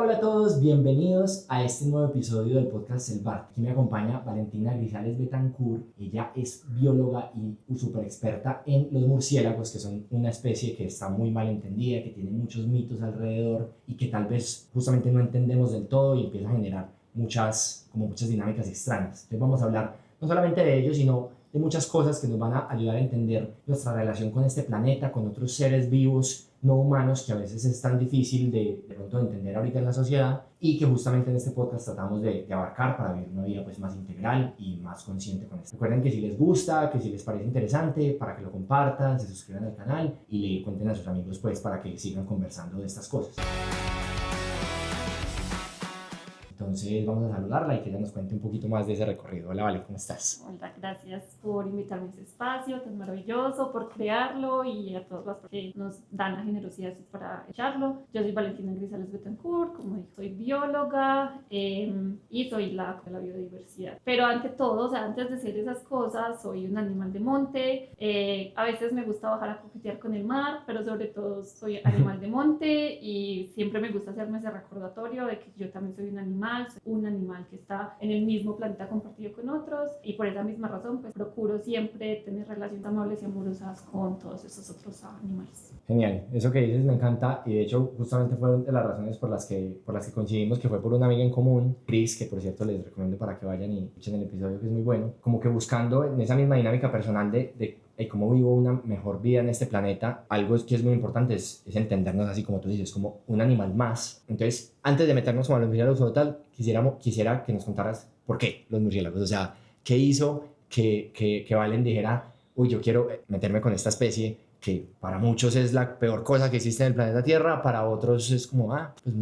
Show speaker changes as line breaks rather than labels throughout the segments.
Hola a todos, bienvenidos a este nuevo episodio del podcast El Bar. Aquí me acompaña Valentina Grisales Betancourt. Ella es bióloga y súper experta en los murciélagos, que son una especie que está muy mal entendida, que tiene muchos mitos alrededor y que tal vez justamente no entendemos del todo y empieza a generar muchas dinámicas extrañas. Entonces vamos a hablar no solamente de ellos, sino de muchas cosas que nos van a ayudar a entender nuestra relación con este planeta, con otros seres vivos no humanos que a veces es tan difícil de pronto de entender ahorita en la sociedad y que justamente en este podcast tratamos de abarcar para vivir una vida pues más integral y más consciente con esto. Recuerden que si les gusta, que si les parece interesante, para que lo compartan, se suscriban al canal y le cuenten a sus amigos pues para que sigan conversando de estas cosas. Entonces vamos a saludarla y que ella nos cuente un poquito más de ese recorrido. Hola, Vale, ¿cómo estás?
Hola, gracias por invitarme a este espacio tan maravilloso, por crearlo y a todos los que nos dan la generosidad para echarlo. Yo soy Valentina Grisales Betancourt, como dije, soy bióloga y soy la biodiversidad. Pero ante todo, o sea, antes de ser esas cosas, soy un animal de monte. A veces me gusta bajar a coquetear con el mar, pero sobre todo soy animal de monte y siempre me gusta hacerme ese recordatorio de que yo también soy un animal que está en el mismo planeta compartido con otros y por esa misma razón pues procuro siempre tener relaciones amables y amorosas con todos esos otros animales.
Genial, eso que dices me encanta y de hecho justamente fue de las razones por las que coincidimos, que fue por una amiga en común, Chris, que por cierto les recomiendo para que vayan y escuchen el episodio, que es muy bueno, como que buscando en esa misma dinámica personal de cómo vivo una mejor vida en este planeta. Algo que es muy importante es entendernos así como tú dices, como un animal más. Entonces, antes de meternos con los murciélagos o tal, quisiera que nos contaras por qué los murciélagos, o sea, qué hizo que Valen dijera, uy, yo quiero meterme con esta especie que para muchos es la peor cosa que existe en el planeta Tierra, para otros es como, pues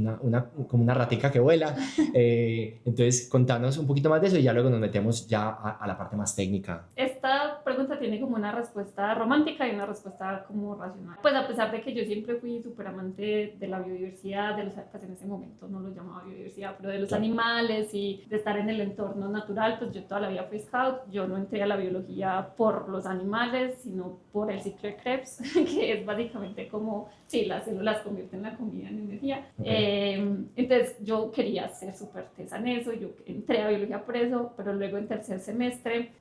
como una ratica que vuela. Entonces, contanos un poquito más de eso y ya luego nos metemos ya a la parte más técnica.
Esta pregunta tiene como una respuesta romántica y una respuesta como racional. Pues a pesar de que yo siempre fui súper amante de la biodiversidad, pues en ese momento no lo llamaba biodiversidad, pero de los animales y de estar en el entorno natural, pues yo toda la vida fui scout. Yo no entré a la biología por los animales, sino por el ciclo de Krebs, que es básicamente como, sí, las células convierten la comida en energía. Okay. Entonces yo quería ser súper tesa en eso, yo entré a biología por eso, pero luego en tercer semestre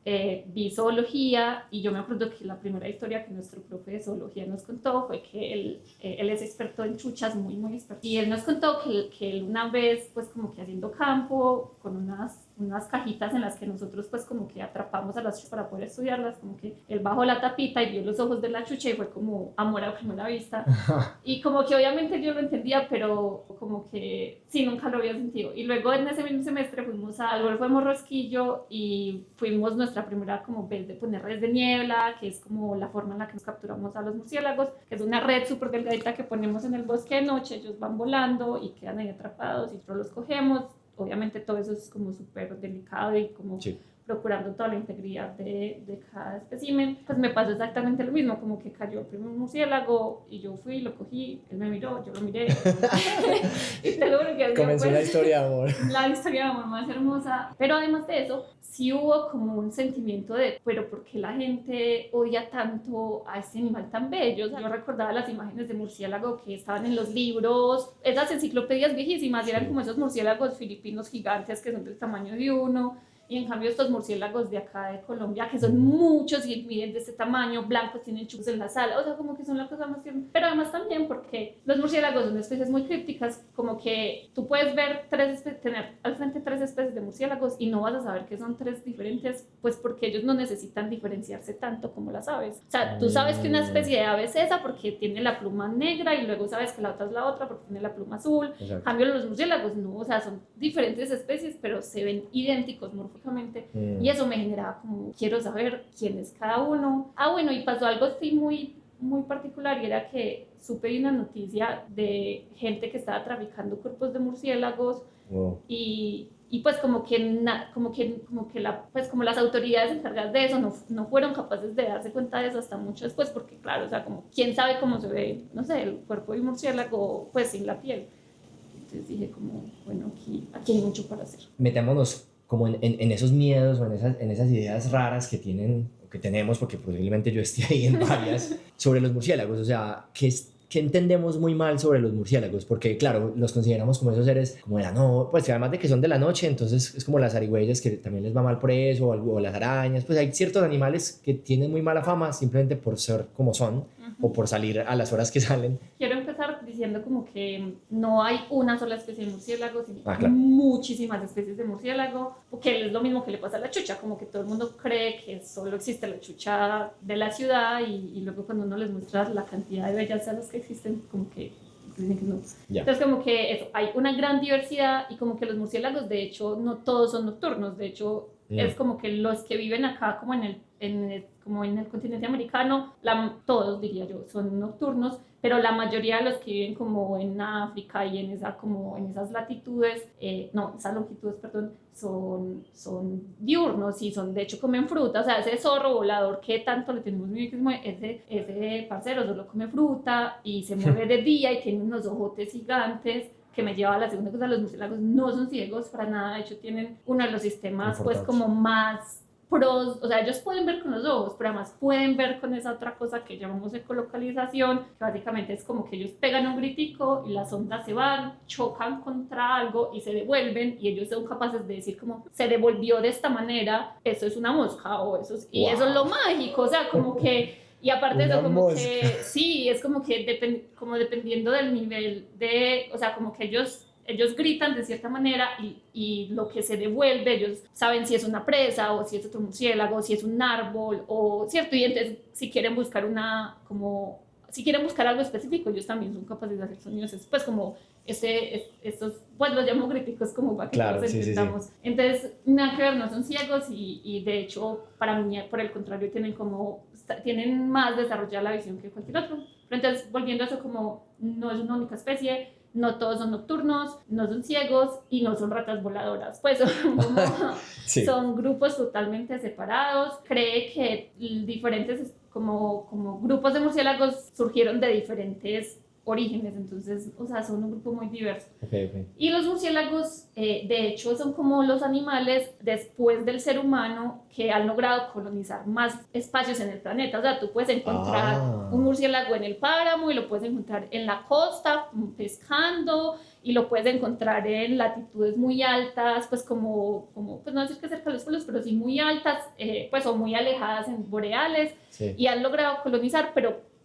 vi zoología y yo me acuerdo que la primera historia que nuestro profe de zoología nos contó fue que él es experto en chuchas, muy experto, y él nos contó que él una vez pues como que haciendo campo con unas cajitas en las que nosotros pues como que atrapamos a las chuchas para poder estudiarlas, como que él bajó la tapita y vio los ojos de la chucha y fue como amor a primera vista. Y como que obviamente yo lo entendía, pero como que sí, nunca lo había sentido. Y luego en ese mismo semestre fuimos al Golfo de Morrosquillo y fuimos nuestra primera como vez de poner redes de niebla, que es como la forma en la que nos capturamos a los murciélagos, que es una red súper delgadita que ponemos en el bosque de noche, ellos van volando y quedan ahí atrapados y nosotros los cogemos. Obviamente todo eso es como súper delicado y como sí, procurando toda la integridad de cada espécimen. Pues me pasó exactamente lo mismo, como que cayó el primer murciélago y yo fui, lo cogí, él me miró, yo lo miré. Y te lo juro que
comenzó la historia de amor.
La historia de amor más hermosa. Pero además de eso, sí hubo como un sentimiento de, pero ¿por qué la gente odia tanto a este animal tan bello? O sea, yo recordaba las imágenes de murciélago que estaban en los libros, esas enciclopedias viejísimas, y eran como esos murciélagos filipinos gigantes que son del tamaño de uno. Y en cambio estos murciélagos de acá de Colombia, que son muchos y miden de este tamaño, blancos, tienen chupos en la sala, o sea, como que son la cosa más tierna. Pero además también porque los murciélagos son especies muy crípticas, como que tú puedes ver tener al frente 3 especies de murciélagos y no vas a saber que son 3 diferentes, pues porque ellos no necesitan diferenciarse tanto como las aves. O sea, tú sabes que una especie de ave es esa porque tiene la pluma negra y luego sabes que la otra es la otra porque tiene la pluma azul. En cambio los murciélagos no, o sea, son diferentes especies, pero se ven idénticos morfológicamente. Y eso me generaba como, quiero saber quién es cada uno. Bueno, y pasó algo así muy particular, y era que supe de una noticia de gente que estaba traficando cuerpos de murciélagos. Wow. Y pues como las autoridades encargadas de eso no fueron capaces de darse cuenta de eso hasta mucho después, porque claro, o sea, como quién sabe cómo se ve, no sé, el cuerpo de un murciélago pues sin la piel. Entonces dije como, bueno, aquí hay mucho para hacer.
Metámonos como en esos miedos o en esas ideas raras que tenemos, porque posiblemente yo esté ahí en varias, sobre los murciélagos. O sea, ¿qué que entendemos muy mal sobre los murciélagos, porque claro, los consideramos como esos seres como de la noche, pues además de que son de la noche, entonces es como las zarigüeyas que también les va mal por eso, o las arañas, pues hay ciertos animales que tienen muy mala fama simplemente por ser como son, o por salir a las horas que salen.
Quiero empezar diciendo como que no hay una sola especie de murciélago, sino
Claro.
muchísimas especies de murciélago, porque es lo mismo que le pasa a la chucha, como que todo el mundo cree que solo existe la chucha de la ciudad y luego cuando uno les muestra la cantidad de bellas aves que existen, como que dicen que no.
Yeah.
Entonces como que eso, hay una gran diversidad y como que los murciélagos de hecho no todos son nocturnos, de hecho es como que los que viven acá como en el continente americano, todos diría yo, son nocturnos, pero la mayoría de los que viven como en África y en esas latitudes, esas longitudes, perdón, son diurnos y de hecho comen fruta, o sea, ese zorro volador que tanto le tenemos miedo, ese parcero solo come fruta y se mueve de día y tiene unos ojotes gigantes, que me lleva a la segunda cosa, los murciélagos no son ciegos para nada, de hecho tienen uno de los sistemas pues como más pros, o sea, ellos pueden ver con los ojos, pero además pueden ver con esa otra cosa que llamamos ecolocalización, que básicamente es como que ellos pegan un gritico y las ondas se van, chocan contra algo y se devuelven y ellos son capaces de decir como se devolvió de esta manera, eso es una mosca o eso es, y eso es lo mágico, o sea, como que y aparte de eso, como mosca. Que sí, es como que como dependiendo del nivel de, o sea, como que ellos gritan de cierta manera y lo que se devuelve, ellos saben si es una presa o si es otro murciélago, o si es un árbol, o cierto, y entonces si quieren buscar algo específico, ellos también son capaces de hacer sonidos, pues como estos, pues los llamo críticos como para que nos entendamos. Sí. Entonces, nada que ver, no son ciegos y de hecho, para mí, por el contrario, tienen más desarrollada la visión que cualquier otro. Pero entonces, volviendo a eso, como no es una única especie, no todos son nocturnos, no son ciegos y no son ratas voladoras. Pues son grupos totalmente separados. Cree que diferentes como grupos de murciélagos surgieron de diferentes orígenes, entonces, o sea, son un grupo muy diverso.
Okay.
Y los murciélagos, de hecho, son como los animales después del ser humano que han logrado colonizar más espacios en el planeta. O sea, tú puedes encontrar un murciélago en el páramo y lo puedes encontrar en la costa pescando y lo puedes encontrar en latitudes muy altas, pues como pues no decir que cerca de los polos, pero sí muy altas, pues o muy alejadas en boreales, sí. Y han logrado colonizar,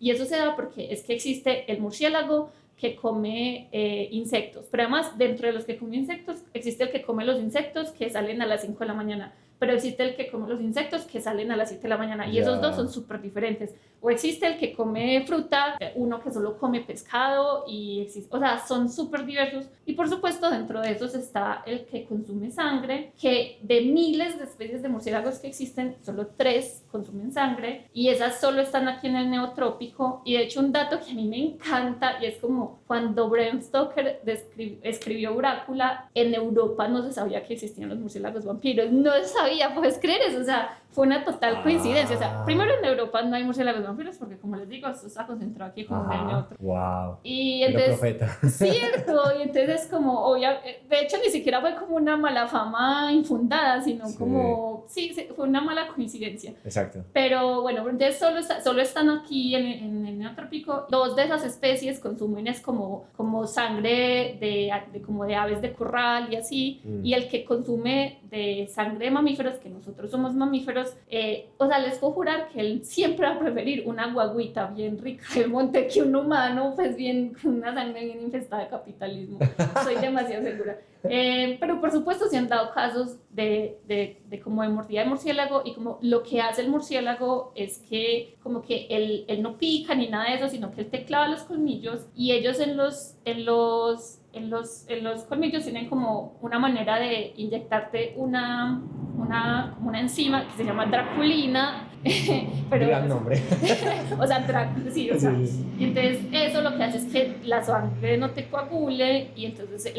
y eso se da porque es que existe el murciélago que come insectos, pero además dentro de los que come insectos existe el que come los insectos que salen a las 5 de la mañana, pero existe el que come los insectos que salen a las 7 de la mañana y esos dos son súper diferentes. O existe el que come fruta, uno que solo come pescado o sea, son súper diversos. Y por supuesto dentro de esos está el que consume sangre, que de miles de especies de murciélagos que existen, solo 3 consumen sangre y esas solo están aquí en el neotrópico. Y de hecho un dato que a mí me encanta y es como cuando Bram Stoker escribió Drácula, en Europa no se sabía que existían los murciélagos vampiros, no se sabía, ¿puedes creer eso? O sea, fue una total coincidencia. O sea, primero en Europa no hay murciélagos vampiros porque, como les digo, esto está concentrado aquí como en el neutro.
Wow.
Y entonces,
profeta.
Cierto, y entonces como, de hecho ni siquiera fue como una mala fama infundada, sino como, fue una mala coincidencia.
Exacto.
Pero bueno, entonces solo están aquí en el neotrópico. 2 de esas especies consumen es como sangre como de aves de corral y así, y el que consume de sangre de mamíferos, que nosotros somos mamíferos, o sea, les puedo jurar que él siempre va a preferir una guaguita bien rica del monte que un humano, pues bien, con una sangre bien infestada de capitalismo. Soy demasiado segura. Pero por supuesto se han dado casos de como de mordida de murciélago, y como lo que hace el murciélago es que como que él no pica ni nada de eso, sino que él te clava los colmillos, y ellos en los colmillos tienen como una manera de inyectarte una enzima que se llama draculina. Pero
gran nombre.
O sea, sí. Y entonces eso lo que hace es que la sangre no te coagule, y entonces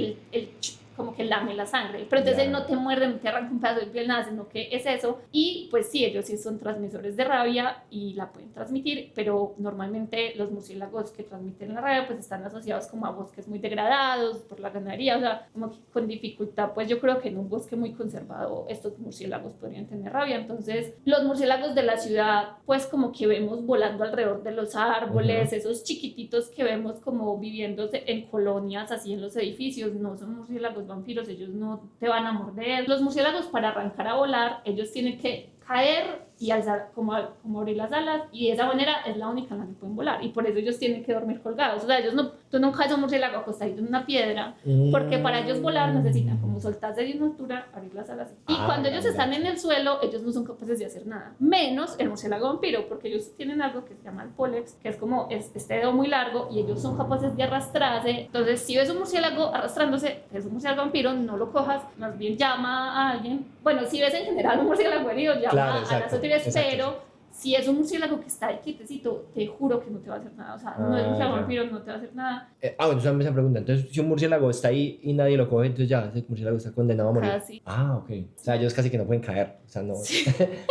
como que lame la sangre, pero entonces él no te muerde, no te arranca un pedazo de piel, nada, sino que es eso. Y pues sí, ellos sí son transmisores de rabia y la pueden transmitir, pero normalmente los murciélagos que transmiten la rabia pues están asociados como a bosques muy degradados por la ganadería, o sea, como que con dificultad, pues yo creo que en un bosque muy conservado estos murciélagos podrían tener rabia. Entonces los murciélagos de la ciudad pues como que vemos volando alrededor de los árboles, esos chiquititos que vemos como viviendo en colonias así en los edificios, no son murciélagos vampiros, ellos no te van a morder. Los murciélagos, para arrancar a volar, ellos tienen que caer y alzar, como abrir las alas, y de esa manera es la única en la que pueden volar, y por eso ellos tienen que dormir colgados. O sea, ellos no, tú no caes a un murciélago acostadito en una piedra, porque para ellos volar necesitan como soltarse de una altura, abrir las alas, y cuando ellos están en el suelo, ellos no son capaces de hacer nada, menos el murciélago vampiro, porque ellos tienen algo que se llama el pólex, que es como este dedo muy largo, y ellos son capaces de arrastrarse. Entonces, si ves un murciélago arrastrándose, es un murciélago vampiro, no lo cojas, más bien llama a alguien. Bueno, si ves en general un murciélago herido, llama a las autoridades, pero si es un murciélago que está ahí quietecito, te juro que no te va a hacer nada. O sea, no es un murciélago vampiro, no te va a hacer nada.
Bueno, esa me pregunta. Entonces, si un murciélago está ahí y nadie lo coge, entonces ya, ese murciélago está condenado a morir.
Casi.
Ok. O sea, ellos casi que no pueden caer. O sea, no. Sí.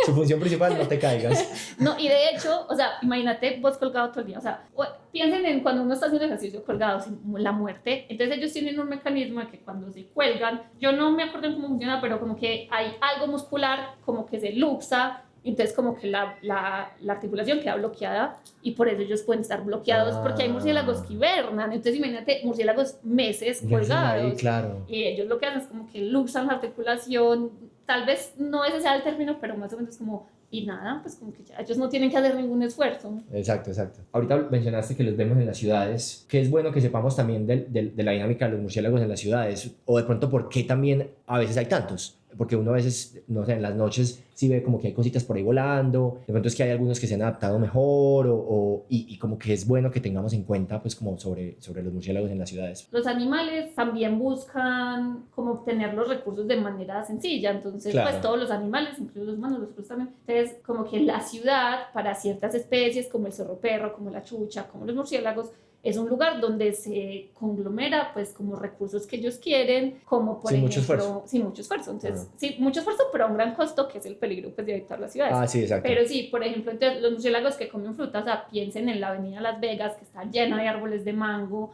Su función principal, no te caigas.
No, y de hecho, o sea, imagínate vos colgado todo el día. O sea, piensen en cuando uno está haciendo ejercicio colgado, la muerte. Entonces ellos tienen un mecanismo de que cuando se cuelgan, yo no me acuerdo cómo funciona, pero como que hay algo muscular, como que se luxa. Entonces como que la articulación queda bloqueada, y por eso ellos pueden estar bloqueados, porque hay murciélagos que hibernan. Entonces imagínate murciélagos meses colgados ahí, claro. Y ellos lo que hacen es como que luxan la articulación. Tal vez no ese sea el término, pero más o menos como, y nada, pues como que ya ellos no tienen que hacer ningún esfuerzo.
Exacto. Ahorita mencionaste que los vemos en las ciudades, que es bueno que sepamos también de la dinámica de los murciélagos en las ciudades, o de pronto por qué también a veces hay tantos. Porque uno a veces, no sé, en las noches sí ve como que hay cositas por ahí volando, de pronto es que hay algunos que se han adaptado mejor, y como que es bueno que tengamos en cuenta pues como sobre los murciélagos en las ciudades.
Los animales también buscan como obtener los recursos de manera sencilla, entonces claro, pues todos los animales, incluso los humanos, los otros también. Entonces como que la ciudad, para ciertas especies como el zorro perro, como la chucha, como los murciélagos, es un lugar donde se conglomera pues como recursos que ellos quieren, como por ejemplo, sin mucho esfuerzo. Entonces, sí, mucho esfuerzo, pero a un gran costo, que es el peligro pues de habitar las ciudades.
Sí, exacto.
Pero sí, por ejemplo, entonces los murciélagos que comen frutas, o sea, piensen en la avenida Las Vegas, que está llena de árboles de mango,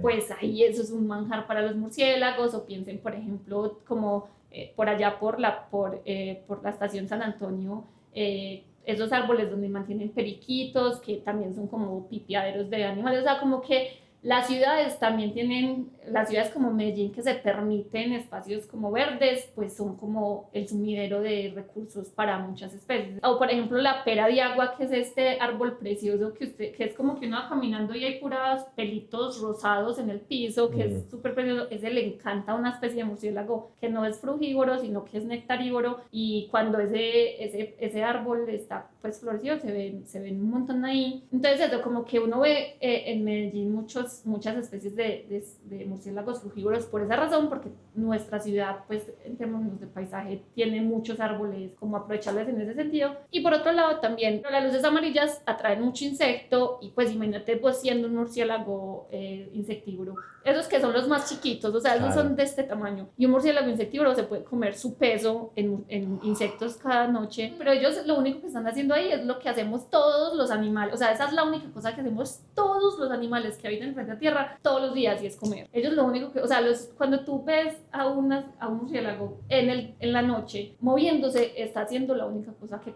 pues ahí eso es un manjar para los murciélagos. O piensen, por ejemplo, como por allá por la estación San Antonio, esos árboles donde mantienen periquitos, que también son como pipiaderos de animales. O sea, como que las ciudades también tienen, las ciudades como Medellín, que se permiten espacios como verdes, pues son como el sumidero de recursos para muchas especies. O por ejemplo la pera de agua, que es este árbol precioso que es como que uno va caminando y hay puros pelitos rosados en el piso, que es súper precioso. Ese le encanta a una especie de murciélago que no es frugívoro, sino que es nectarívoro, y cuando ese árbol está pues florecido, se ven un montón ahí. Entonces eso, como que uno ve en Medellín muchas especies de murciélagos frugívoros por esa razón, porque nuestra ciudad pues en términos de paisaje tiene muchos árboles, como aprovechables en ese sentido. Y por otro lado también las luces amarillas atraen mucho insecto, y pues imagínate pues siendo un murciélago insectívoro, esos que son los más chiquitos, o sea, esos son de este tamaño, y un murciélago insectívoro se puede comer su peso en insectos cada noche. Pero ellos lo único que están haciendo ahí es lo que hacemos todos los animales, o sea, esa es la única cosa que hacemos todos los animales que habitan en la tierra todos los días, y es comer. Ellos lo único que, o sea, cuando tú ves a un murciélago en la noche moviéndose, está haciendo la única cosa que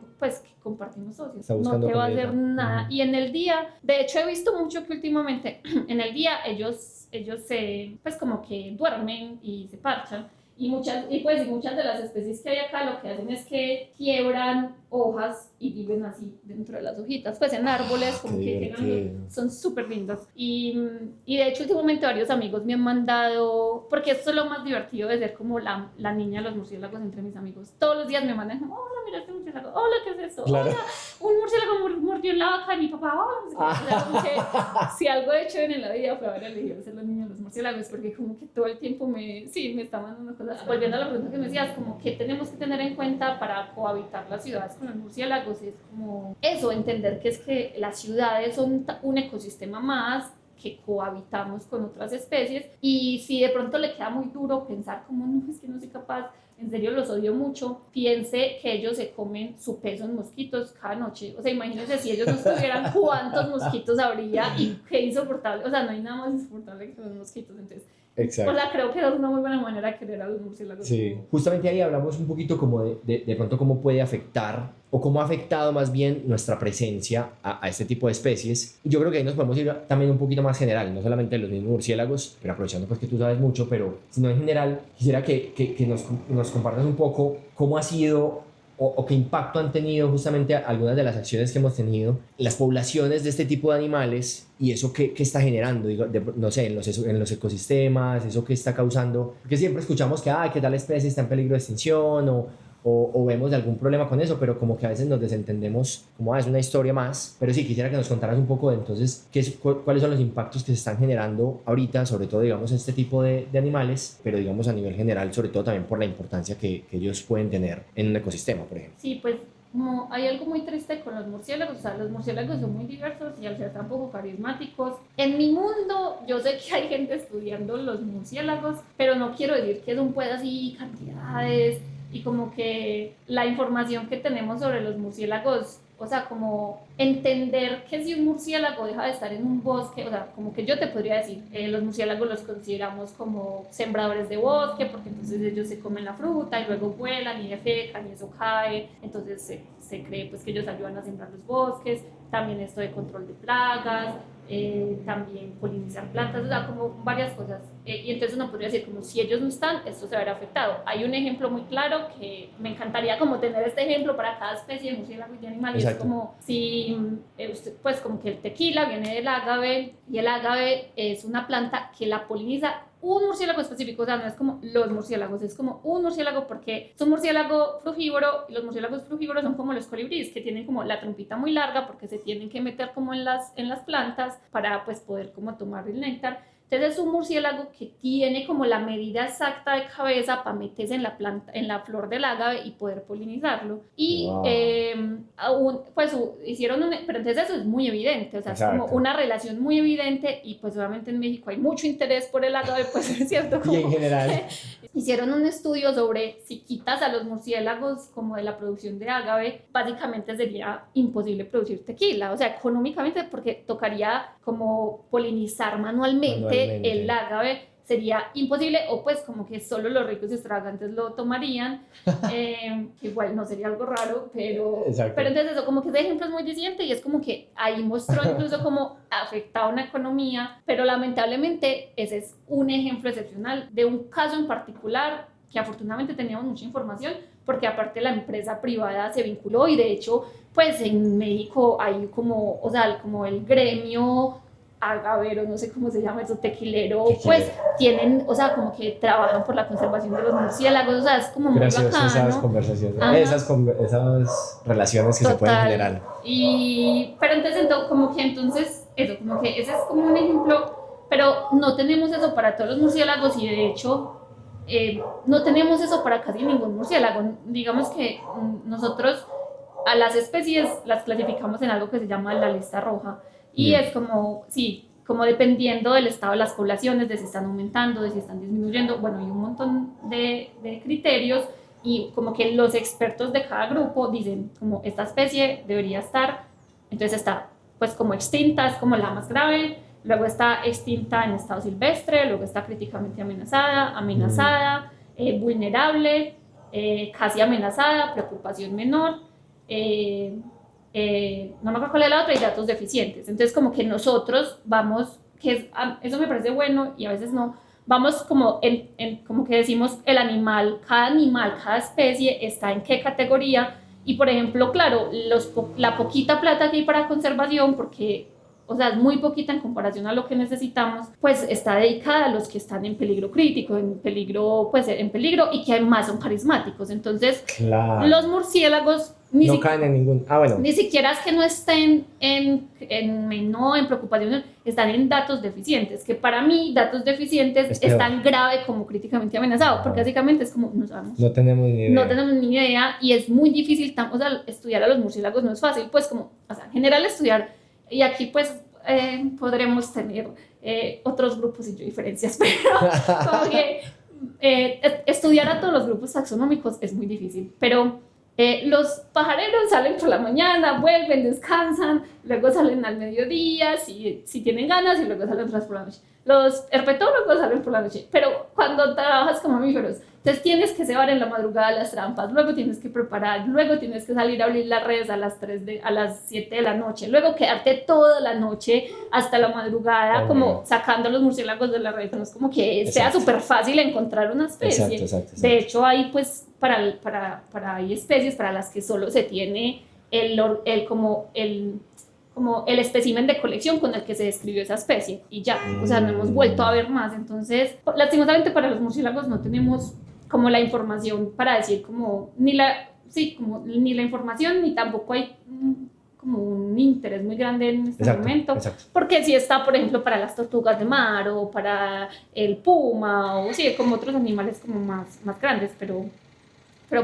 compartimos todos, no te va a hacer nada. Y en el día, de hecho he visto mucho que últimamente en el día ellos se, pues como que duermen y se parchan, y muchas de las especies que hay acá lo que hacen es que quiebran hojas y viven así dentro de las hojitas, pues en árboles, como que son súper lindos. Y de hecho últimamente varios amigos me han mandado, porque esto es lo más divertido de ser como la niña de los murciélagos entre mis amigos. Todos los días me mandan como, hola, mira este murciélago, hola, ¿qué es esto? Claro. Hola, un murciélago mordió en la vaca de mi papá, hola. O sea, como que si algo he hecho en la vida fue haber elegido ser la niña de los murciélagos, porque como que todo el tiempo me está mandando cosas. Volviendo a la pregunta que me decías, como que tenemos que tener en cuenta para cohabitar las ciudades con los murciélagos, es como eso, entender que es que las ciudades son un ecosistema más, que cohabitamos con otras especies, y si de pronto le queda muy duro pensar como no, es que no soy capaz, en serio los odio mucho, piense que ellos se comen su peso en mosquitos cada noche. O sea, imagínense si ellos no estuvieran, cuántos mosquitos habría y qué insoportable. O sea, no hay nada más insoportable que los mosquitos. Entonces,
Exacto.
o sea, creo que es una muy buena manera de querer a los murciélagos.
Sí, justamente ahí hablamos un poquito como de pronto cómo puede afectar o cómo ha afectado más bien nuestra presencia a este tipo de especies. Y yo creo que ahí nos podemos ir también un poquito más general, no solamente de los mismos murciélagos, pero aprovechando pues que tú sabes mucho, pero sino en general quisiera que nos compartas un poco cómo ha sido o qué impacto han tenido justamente algunas de las acciones que hemos tenido, las poblaciones de este tipo de animales y eso que está generando, digo, no sé, en los ecosistemas, eso que está causando, porque siempre escuchamos que tal especie está en peligro de extinción o vemos algún problema con eso, pero como que a veces nos desentendemos, como es una historia más, pero sí, quisiera que nos contaras un poco de entonces cuáles son los impactos que se están generando ahorita, sobre todo, digamos, este tipo de animales, pero digamos a nivel general, sobre todo también por la importancia que ellos pueden tener en un ecosistema, por ejemplo.
Sí, pues como hay algo muy triste con los murciélagos, o sea, los murciélagos son muy diversos y al ser tan poco carismáticos, en mi mundo yo sé que hay gente estudiando los murciélagos, pero no quiero decir que son pues así cantidades y como que la información que tenemos sobre los murciélagos, o sea, como entender que si un murciélago deja de estar en un bosque, o sea, como que yo te podría decir, los murciélagos los consideramos como sembradores de bosque, porque entonces ellos se comen la fruta y luego vuelan y defecan y eso cae, entonces se cree pues que ellos ayudan a sembrar los bosques, también esto de control de plagas, también polinizar plantas, o sea, como varias cosas. Y entonces uno podría decir, como si ellos no están, esto se verá afectado. Hay un ejemplo muy claro que me encantaría como tener este ejemplo para cada especie de murciélago y de animal. Y es como si, pues como que el tequila viene del ágave y el ágave es una planta que la poliniza un murciélago específico, o sea, no es como los murciélagos, es como un murciélago porque es un murciélago frugívoro y los murciélagos frugívoros son como los colibríes que tienen como la trompita muy larga porque se tienen que meter como en las plantas para pues poder como tomar el néctar. Entonces es un murciélago que tiene como la medida exacta de cabeza para meterse en la planta, en la flor del ágave y poder polinizarlo. Y pues hicieron pero entonces eso es muy evidente, o sea,
Exacto.
es como una relación muy evidente y pues obviamente en México hay mucho interés por el ágave, pues es cierto. Como
Y en general.
Hicieron un estudio sobre si quitas a los murciélagos como de la producción de ágave, básicamente sería imposible producir tequila, o sea, económicamente porque tocaría como polinizar manualmente el ágave, sería imposible, o pues como que solo los ricos y extravagantes lo tomarían, igual no sería algo raro, pero entonces eso, como que ese ejemplo es muy disidente y es como que ahí mostró incluso cómo afectaba una economía, pero lamentablemente ese es un ejemplo excepcional de un caso en particular que afortunadamente teníamos mucha información, porque aparte la empresa privada se vinculó y de hecho pues en México hay como, o sea, como el gremio agavero, no sé cómo se llama eso, tequilero, pues tienen, o sea, como que trabajan por la conservación de los murciélagos, o sea, es como muy bacano.
Esas conversaciones, esas relaciones que se pueden generar.
Pero entonces, como que entonces, eso, como que ese es como un ejemplo, pero no tenemos eso para todos los murciélagos y de hecho no tenemos eso para casi ningún murciélago. Digamos que nosotros a las especies las clasificamos en algo que se llama la lista roja. Y es como, sí, como dependiendo del estado de las poblaciones, de si están aumentando, de si están disminuyendo, bueno, hay un montón de criterios y como que los expertos de cada grupo dicen como esta especie debería estar, entonces está pues como extinta, es como la más grave, luego está extinta en estado silvestre, luego está críticamente amenazada, vulnerable, casi amenazada, preocupación menor, no me acuerdo cuál es la otra, y datos deficientes. Entonces como que nosotros vamos, eso me parece bueno y a veces no, vamos como como que decimos cada especie está en qué categoría y por ejemplo, claro, la poquita plata que hay para conservación, porque o sea, es muy poquita en comparación a lo que necesitamos, pues está dedicada a los que están en peligro crítico, en peligro y que además son carismáticos. Entonces, los murciélagos
no caen en ningún...
Ni siquiera es que no estén en preocupación, están en datos deficientes, que para mí datos deficientes es tan grave como críticamente amenazado, porque básicamente es como, no sabemos.
No tenemos ni idea
Y es muy difícil, o sea, estudiar a los murciélagos no es fácil, pues como, o sea, en general estudiar, y aquí pues podremos tener otros grupos y yo diferencias, pero como que estudiar a todos los grupos taxonómicos es muy difícil, pero los pajareros salen por la mañana, vuelven, descansan, luego salen al mediodía, si tienen ganas, y luego salen otra vez por la noche. Los herpetólogos salen por la noche, pero cuando trabajas con mamíferos, entonces tienes que cebar en la madrugada las trampas, luego tienes que preparar, luego tienes que salir a abrir las redes a las 7 de la noche, luego quedarte toda la noche hasta la madrugada, como sacando los murciélagos de la red. No es como que sea súper fácil encontrar una especie.
Exacto.
De hecho, hay pues hay especies para las que solo se tiene como el espécimen de colección con el que se describió esa especie y ya, o sea, no hemos vuelto a ver más. Entonces, lastimosamente para los murciélagos no tenemos como la información para decir como ni la información, ni tampoco hay como un interés muy grande en este momento, porque sí está, por ejemplo, para las tortugas de mar o para el puma o sí, como otros animales como más grandes, pero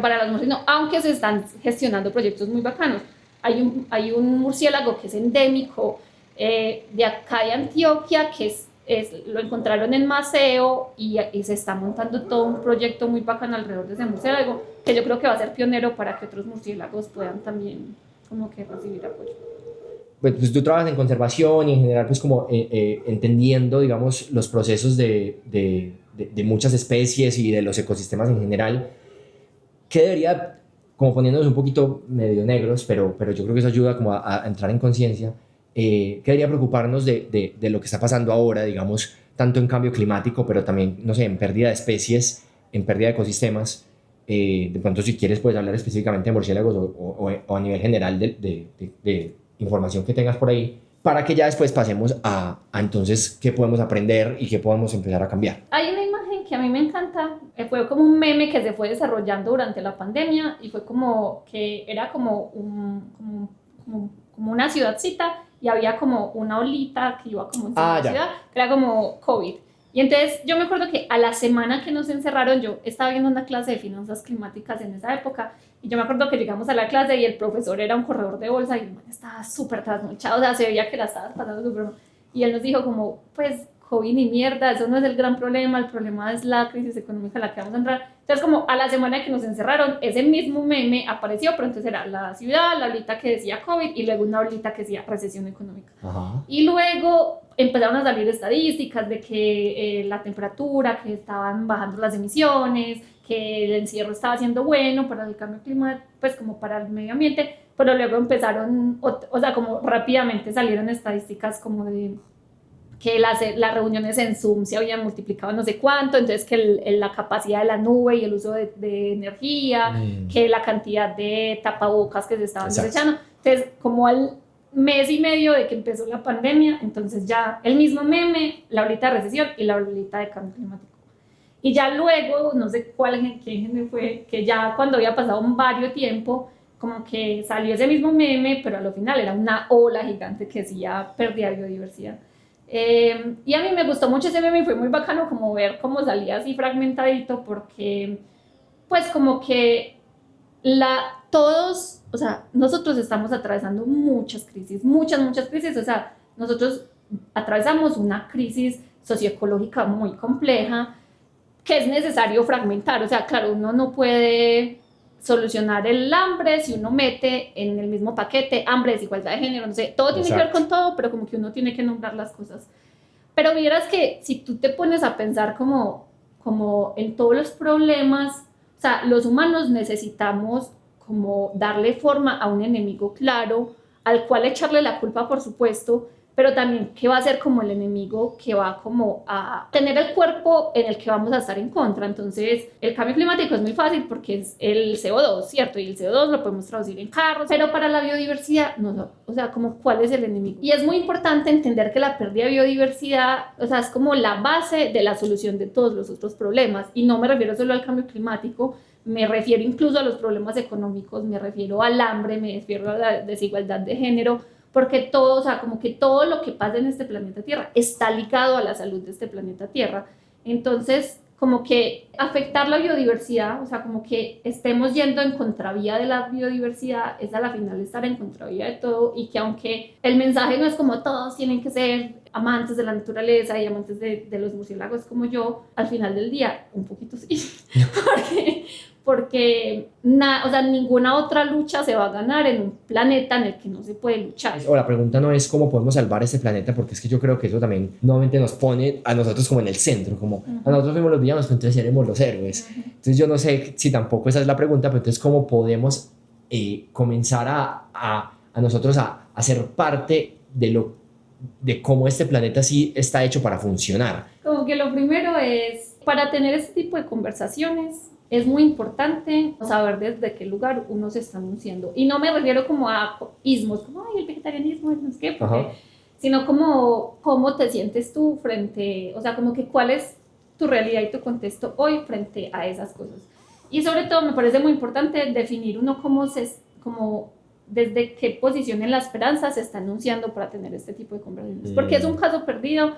para los murciélagos no, aunque se están gestionando proyectos muy bacanos. Hay un murciélago que es endémico de acá de Antioquia, que lo encontraron en Maceo y se está montando todo un proyecto muy bacano alrededor de ese murciélago, que yo creo que va a ser pionero para que otros murciélagos puedan también como que recibir apoyo.
Pues tú trabajas en conservación y en general pues como entendiendo, digamos, los procesos de muchas especies y de los ecosistemas en general. ¿Qué debería, como poniéndonos un poquito medio negros, pero yo creo que eso ayuda como a entrar en conciencia, qué debería preocuparnos de lo que está pasando ahora, digamos, tanto en cambio climático, pero también, no sé, en pérdida de especies, en pérdida de ecosistemas? De pronto, si quieres, puedes hablar específicamente de murciélagos o a nivel general de información que tengas por ahí, para que ya después pasemos a entonces qué podemos aprender y qué podemos empezar a cambiar.
Hay una imagen que a mí me encanta, fue como un meme que se fue desarrollando durante la pandemia y fue como que era como una ciudadcita y había como una olita que iba como encima de la ciudad, que era como COVID. Y entonces yo me acuerdo que a la semana que nos encerraron, yo estaba viendo una clase de finanzas climáticas en esa época, y yo me acuerdo que llegamos a la clase y el profesor era un corredor de bolsa y el man estaba súper trasnochado, o sea, se veía que la estaba pasando súper mal. Y él nos dijo como, pues, COVID ni mierda, eso no es el gran problema, el problema es la crisis económica en la que vamos a entrar. Entonces, como a la semana que nos encerraron, ese mismo meme apareció, pero entonces era la ciudad, la olita que decía COVID y luego una olita que decía recesión económica.
Ajá.
Y luego empezaron a salir estadísticas de que la temperatura, que estaban bajando las emisiones, que el encierro estaba siendo bueno para el cambio climático, pues como para el medio ambiente, pero luego empezaron, o sea, como rápidamente salieron estadísticas como de que las reuniones en Zoom se habían multiplicado no sé cuánto, entonces que la capacidad de la nube y el uso de energía, que la cantidad de tapabocas que se estaban desechando. Entonces, como al mes y medio de que empezó la pandemia, entonces ya el mismo meme, la olita de recesión y la olita de cambio climático. Y ya luego, no sé quién fue, que ya cuando había pasado varios tiempo, como que salió ese mismo meme, pero al final era una ola gigante que decía pérdida de biodiversidad. Y a mí me gustó mucho ese meme y fue muy bacano como ver cómo salía así fragmentadito, porque pues como que todos, o sea, nosotros estamos atravesando muchas crisis, muchas crisis, o sea, nosotros atravesamos una crisis socioecológica muy compleja que es necesario fragmentar, o sea, claro, uno no puede solucionar el hambre si uno mete en el mismo paquete hambre, desigualdad de género, no sé, todo tiene que ver con todo, pero como que uno tiene que nombrar las cosas. Pero miras que si tú te pones a pensar como en todos los problemas, o sea, los humanos necesitamos como darle forma a un enemigo claro, al cual echarle la culpa, por supuesto, pero también que va a ser como el enemigo que va como a tener el cuerpo en el que vamos a estar en contra. Entonces, el cambio climático es muy fácil porque es el CO2, ¿cierto? Y el CO2 lo podemos traducir en carros, pero para la biodiversidad, no. O sea, como cuál es el enemigo. Y es muy importante entender que la pérdida de biodiversidad, o sea, es como la base de la solución de todos los otros problemas. Y no me refiero solo al cambio climático, me refiero incluso a los problemas económicos, me refiero al hambre, me refiero a la desigualdad de género, porque todo, o sea, como que todo lo que pasa en este planeta Tierra está ligado a la salud de este planeta Tierra. Entonces, como que afectar la biodiversidad, o sea, como que estemos yendo en contravía de la biodiversidad, es a la final estar en contravía de todo, y que aunque el mensaje no es como todos tienen que ser amantes de la naturaleza y amantes de los murciélagos como yo, al final del día, un poquito sí, porque o sea, ninguna otra lucha se va a ganar en un planeta en el que no se puede luchar.
O la pregunta no es cómo podemos salvar este planeta, porque es que yo creo que eso también nuevamente nos pone a nosotros como en el centro, como a nosotros fuimos los villanos, pues entonces seremos los héroes. Entonces yo no sé si tampoco esa es la pregunta, pero entonces cómo podemos comenzar a nosotros a ser parte de cómo este planeta sí está hecho para funcionar.
Como que lo primero es, para tener este tipo de conversaciones, es muy importante saber desde qué lugar uno se está anunciando. Y no me refiero como a ismos, como ay, el vegetarianismo, no sé qué, sino como cómo te sientes tú frente, o sea, como que cuál es tu realidad y tu contexto hoy frente a esas cosas. Y sobre todo me parece muy importante definir uno como desde qué posición en la esperanza se está anunciando para tener este tipo de conversaciones. Porque es un caso perdido,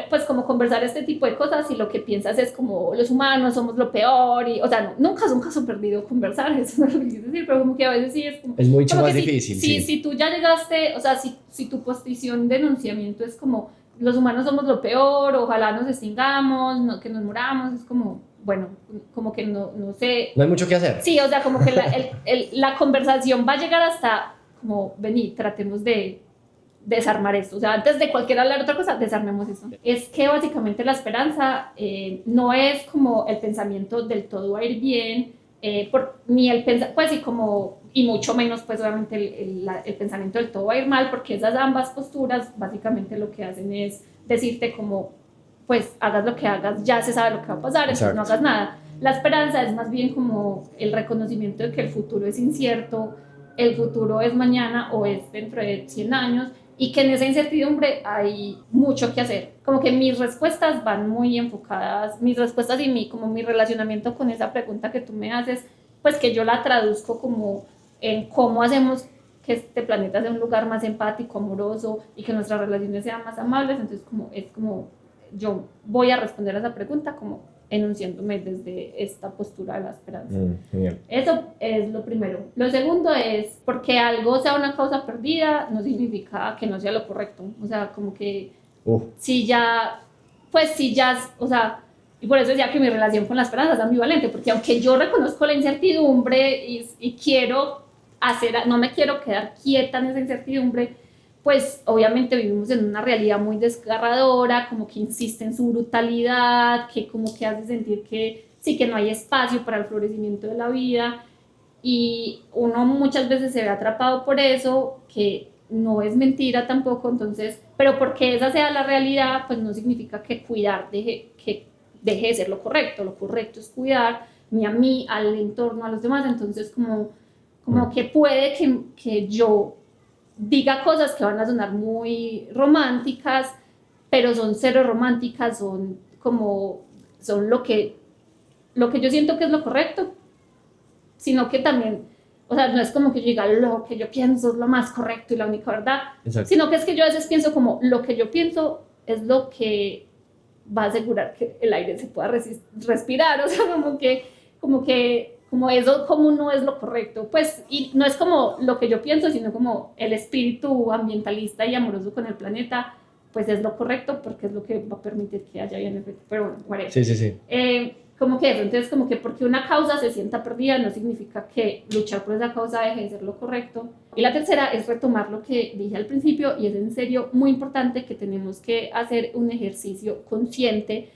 pues como conversar este tipo de cosas y lo que piensas es como los humanos somos lo peor, y, o sea, nunca es un caso perdido conversar, eso no es lo que quieres decir, pero como que a veces sí es como...
Es mucho
como
más
que
difícil,
si tú ya llegaste, o sea, si tu posición de enunciamiento es como los humanos somos lo peor, ojalá nos extingamos, no, que nos muramos, es como, bueno, como que no sé...
No hay mucho que hacer.
Sí, o sea, como que la conversación va a llegar hasta como, vení, tratemos de desarmar esto, o sea, antes de cualquier hablar otra cosa, desarmemos esto. Es que básicamente la esperanza no es como el pensamiento del todo va a ir bien, ni el pues sí, como, y mucho menos pues obviamente el pensamiento del todo va a ir mal, porque esas ambas posturas básicamente lo que hacen es decirte como, pues hagas lo que hagas, ya se sabe lo que va a pasar, entonces no hagas nada. La esperanza es más bien como el reconocimiento de que el futuro es incierto, el futuro es mañana o es dentro de 100 años, y que en esa incertidumbre hay mucho que hacer. Como que mis respuestas van muy enfocadas, mis respuestas y como mi relacionamiento con esa pregunta que tú me haces, pues que yo la traduzco como en cómo hacemos que este planeta sea un lugar más empático, amoroso, y que nuestras relaciones sean más amables. Entonces es como yo voy a responder a esa pregunta como enunciándome desde esta postura de la esperanza. Eso es lo primero. Lo segundo es, porque algo sea una causa perdida, no significa que no sea lo correcto. O sea, como que si ya, o sea, y por eso decía que mi relación con la esperanza es ambivalente, porque aunque yo reconozco la incertidumbre y quiero no me quiero quedar quieta en esa incertidumbre, pues obviamente vivimos en una realidad muy desgarradora, como que insiste en su brutalidad, que como que hace sentir que sí, que no hay espacio para el florecimiento de la vida, y uno muchas veces se ve atrapado por eso, que no es mentira tampoco. Entonces, pero porque esa sea la realidad, pues no significa que cuidar deje de ser lo correcto es cuidar a mí, al entorno, a los demás. Entonces como que puede que yo diga cosas que van a sonar muy románticas, pero son cero románticas, son lo que yo siento que es lo correcto, sino que también, o sea, no es como que yo diga lo que yo pienso es lo más correcto y la única verdad, sino que es que yo a veces pienso como lo que yo pienso es lo que va a asegurar que el aire se pueda respirar, o sea, como eso, como no es lo correcto, pues, y no es como lo que yo pienso, sino como el espíritu ambientalista y amoroso con el planeta, pues es lo correcto, porque es lo que va a permitir que haya bien efecto, pero bueno, whatever.
Sí.
Como que eso, entonces como que porque una causa se sienta perdida no significa que luchar por esa causa deje de ser lo correcto. Y la tercera es retomar lo que dije al principio, y es en serio muy importante que tenemos que hacer un ejercicio consciente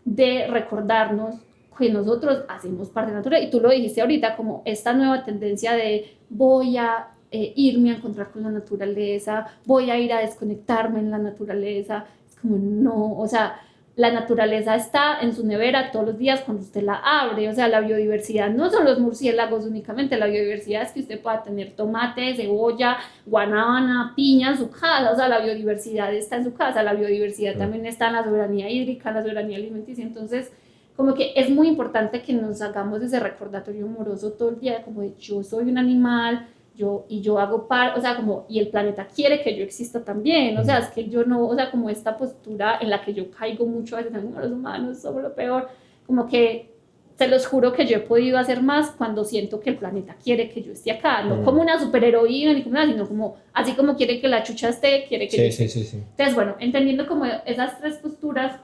de recordarnos que nosotros hacemos parte de la naturaleza. Y tú lo dijiste ahorita, como esta nueva tendencia de voy a irme a encontrar con la naturaleza, voy a ir a desconectarme en la naturaleza. Es como no, o sea, la naturaleza está en su nevera todos los días cuando usted la abre. O sea, la biodiversidad no son los murciélagos únicamente, la biodiversidad es que usted pueda tener tomate, cebolla, guanábana, piña en su casa. O sea, la biodiversidad está en su casa, la biodiversidad también está en la soberanía hídrica, en la soberanía alimenticia. Entonces, como que es muy importante que nos hagamos ese recordatorio amoroso todo el día, como de yo soy un animal, yo hago o sea, como, y el planeta quiere que yo exista también, o sea, es que yo no, o sea, como esta postura en la que yo caigo mucho a veces en los humanos, somos lo peor, como que se los juro que yo he podido hacer más cuando siento que el planeta quiere que yo esté acá, no como una superheroína ni como nada, sino como, así como quiere que la chucha esté, quiere que yo esté.
Sí.
Entonces, bueno, entendiendo como esas tres posturas,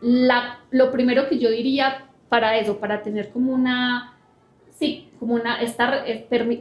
lo primero que yo diría para eso, para tener como una, sí, como una,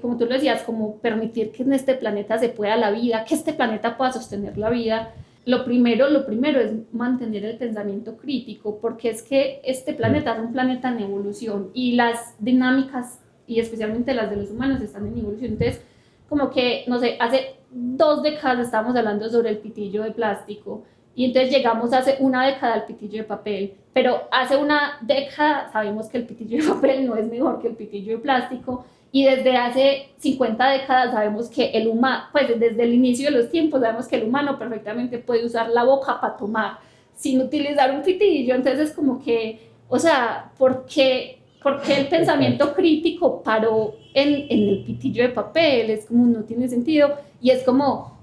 como tú lo decías, como permitir que en este planeta se pueda la vida, que este planeta pueda sostener la vida. Lo primero es mantener el pensamiento crítico, porque es que este planeta es un planeta en evolución y las dinámicas, y especialmente las de los humanos, están en evolución. Entonces, como que, no sé, hace 2 décadas estábamos hablando sobre el pitillo de plástico y entonces llegamos hace una década al pitillo de papel, pero hace una década sabemos que el pitillo de papel no es mejor que el pitillo de plástico. Y desde hace 50 décadas sabemos que el humano, pues desde el inicio de los tiempos, sabemos que el humano perfectamente puede usar la boca para tomar sin utilizar un pitillo. Entonces, como que, o sea, ¿por qué el pensamiento crítico paró en el pitillo de papel? Es como, no tiene sentido. Y es como,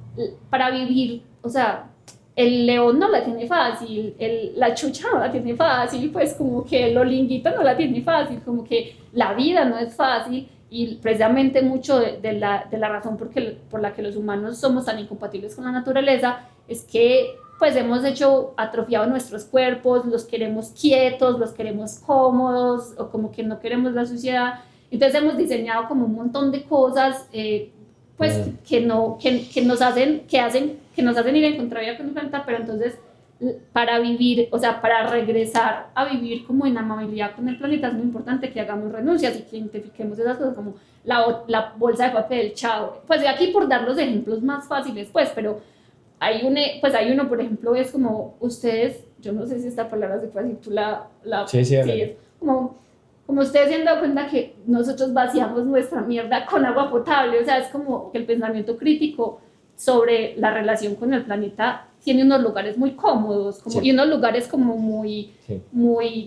para vivir, o sea, el león no la tiene fácil, la chucha no la tiene fácil, pues como que el olinguito no la tiene fácil, como que la vida no es fácil. Y precisamente mucho de la razón por la que los humanos somos tan incompatibles con la naturaleza es que pues hemos atrofiado nuestros cuerpos, los queremos quietos, los queremos cómodos o como que no queremos la suciedad. Entonces hemos diseñado como un montón de cosas pues que nos hacen ir en contravía con el planeta, pero entonces para vivir, o sea, para regresar a vivir como en amabilidad con el planeta es muy importante que hagamos renuncias y que identifiquemos esas cosas como la bolsa de papel, chao. Pues de aquí por dar los ejemplos más fáciles, pues, pero hay uno, por ejemplo, es como ustedes, yo no sé si esta palabra se puede decir, tú
sí,
es como ustedes se han dado cuenta que nosotros vaciamos nuestra mierda con agua potable, o sea, es como que el pensamiento crítico sobre la relación con el planeta tiene unos lugares muy cómodos y unos lugares como muy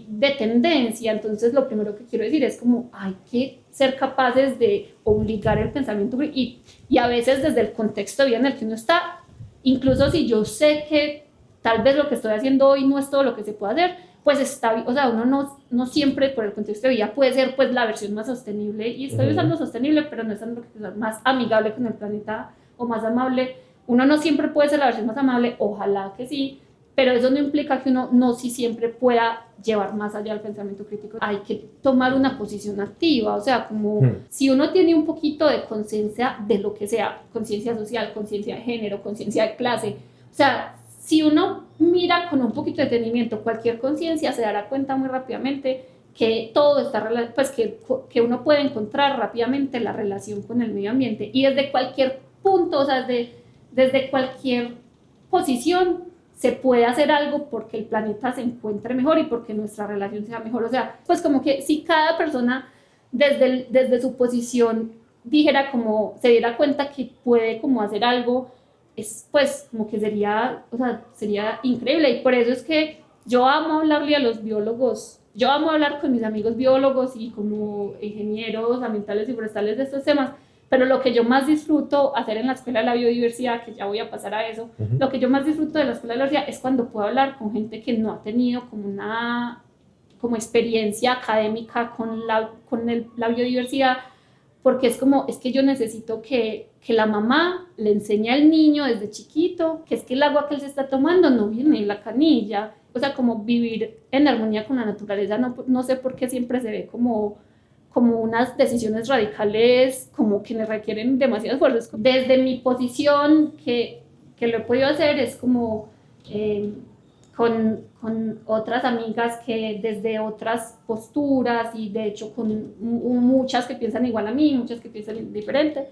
de tendencia. Entonces lo primero que quiero decir es como hay que ser capaces de obligar el pensamiento y a veces desde el contexto de vida en el que uno está, incluso si yo sé que tal vez lo que estoy haciendo hoy no es todo lo que se puede hacer, pues está, o sea, uno no siempre por el contexto de vida puede ser pues la versión más sostenible, y estoy usando sostenible, pero no es lo que es más amigable con el planeta o más amable. Uno no siempre puede ser la versión más amable, ojalá que sí, pero eso no implica que uno no sí siempre pueda llevar más allá el pensamiento crítico. Hay que tomar una posición activa, o sea, como si uno tiene un poquito de conciencia de lo que sea, conciencia social, conciencia de género, conciencia de clase, o sea, si uno mira con un poquito de detenimiento cualquier conciencia, se dará cuenta muy rápidamente que todo está, pues que uno puede encontrar rápidamente la relación con el medio ambiente, y desde cualquier punto, o sea, desde cualquier posición se puede hacer algo porque el planeta se encuentre mejor y porque nuestra relación sea mejor. O sea, pues como que si cada persona desde su posición dijera como, se diera cuenta que puede como hacer algo, es pues como que sería, o sea, sería increíble. Y por eso es que yo amo hablarle a los biólogos, yo amo hablar con mis amigos biólogos y como ingenieros ambientales y forestales de estos temas, pero lo que yo más disfruto hacer en la Escuela de la Biodiversidad, que ya voy a pasar a eso, lo que yo más disfruto de la Escuela de la Biodiversidad es cuando puedo hablar con gente que no ha tenido como experiencia académica con la biodiversidad, porque es que yo necesito que la mamá le enseñe al niño desde chiquito que es que el agua que él se está tomando no viene de la canilla, o sea, como vivir en armonía con la naturaleza. No sé por qué siempre se ve como unas decisiones radicales, como que me requieren demasiado esfuerzo. Desde mi posición, que lo he podido hacer, es como con otras amigas que desde otras posturas, y de hecho con muchas que piensan igual a mí, muchas que piensan diferente,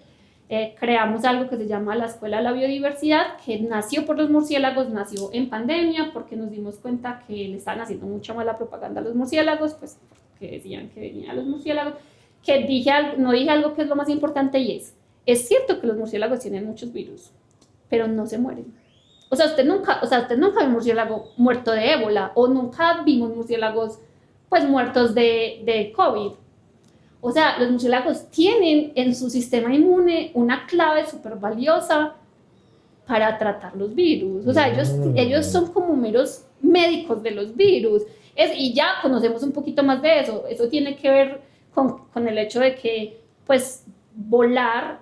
creamos algo que se llama la Escuela de la Biodiversidad, que nació por los murciélagos, nació en pandemia, porque nos dimos cuenta que le estaban haciendo mucha mala propaganda a los murciélagos, pues que decían que venían los murciélagos, no dije algo que es lo más importante, y es cierto que los murciélagos tienen muchos virus, pero no se mueren. O sea, usted nunca ve un murciélago muerto de ébola, o nunca vimos murciélagos pues muertos de COVID. O sea, los murciélagos tienen en su sistema inmune una clave súper valiosa para tratar los virus. O sea, ellos son como meros médicos de los virus. Y ya conocemos un poquito más de eso. Eso tiene que ver con el hecho de que, pues, volar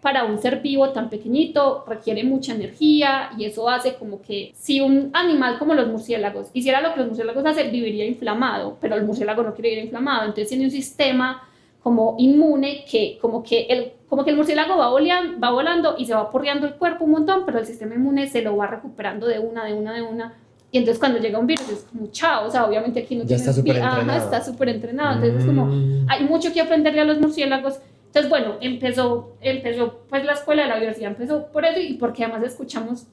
para un ser vivo tan pequeñito requiere mucha energía, y eso hace como que si un animal como los murciélagos hiciera lo que los murciélagos hacen, viviría inflamado, pero el murciélago no quiere vivir inflamado, entonces tiene un sistema como inmune que como que el murciélago va volando y se va porreando el cuerpo un montón, pero el sistema inmune se lo va recuperando de una. Y entonces cuando llega un virus es como chao, o sea, obviamente aquí no
Ya está súper entrenado.
está súper entrenado, entonces es como, hay mucho que aprenderle a los murciélagos. Entonces, bueno, empezó pues la escuela de la biodiversidad, empezó por eso, y porque además escuchamos